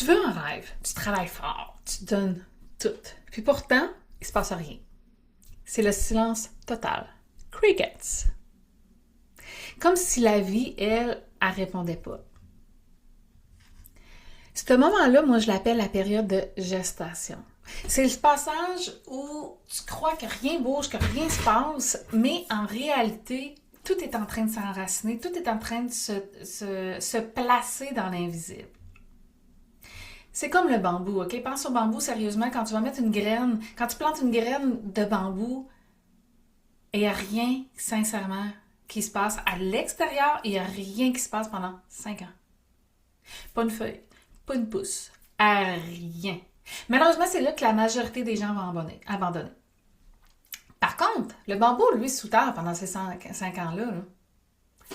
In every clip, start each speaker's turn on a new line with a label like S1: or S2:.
S1: Tu veux un rêve, tu travailles fort, tu donnes tout. Puis pourtant, il se passe rien. C'est le silence total. Crickets. Comme si la vie, elle répondait pas. Ce moment-là, moi, je l'appelle la période de gestation. C'est le passage où tu crois que rien bouge, que rien se passe, mais en réalité, tout est en train de s'enraciner, tout est en train de se placer dans l'invisible. C'est comme le bambou, OK? Pense au bambou sérieusement, quand tu vas mettre une graine, quand tu plantes une graine de bambou, il n'y a rien, sincèrement, qui se passe à l'extérieur, il n'y a rien qui se passe pendant 5 ans. Pas une feuille, pas une pousse, rien. Malheureusement, c'est là que la majorité des gens vont abandonner. Par contre, le bambou, lui, sous terre pendant ces 5 ans-là,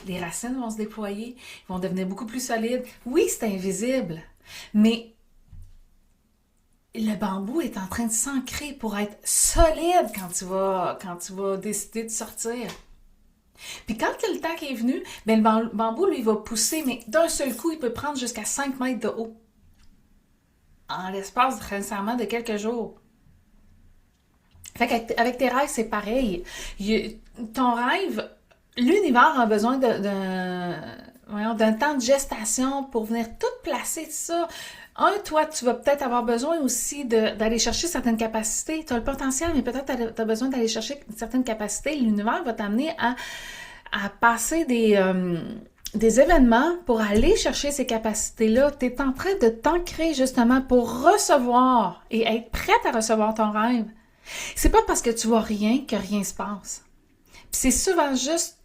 S1: les racines vont se déployer, ils vont devenir beaucoup plus solides. Oui, c'est invisible, mais le bambou est en train de s'ancrer pour être solide quand tu vas décider de sortir. Puis quand le temps qui est venu, ben le bambou, lui, va pousser, mais d'un seul coup, il peut prendre jusqu'à 5 mètres de haut. En l'espace, sincèrement, de quelques jours. Fait qu'avec tes rêves, c'est pareil. Ton rêve, l'univers a besoin d'un temps de gestation pour venir tout placer ça. Toi, tu vas peut-être avoir besoin aussi d'aller chercher certaines capacités. Tu as le potentiel, mais peut-être tu as besoin d'aller chercher certaines capacités. L'univers va t'amener à passer des événements pour aller chercher ces capacités-là. Tu es en train de t'ancrer justement pour recevoir et être prête à recevoir ton rêve. C'est pas parce que tu vois rien que rien se passe. Puis c'est souvent juste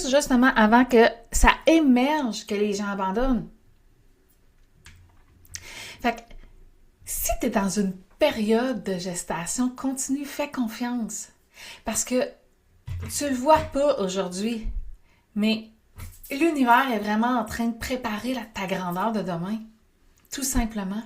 S1: justement avant que ça émerge que les gens abandonnent. Fait que si tu es dans une période de gestation, continue, fais confiance. Parce que tu le vois pas aujourd'hui, mais l'univers est vraiment en train de préparer ta grandeur de demain. Tout simplement.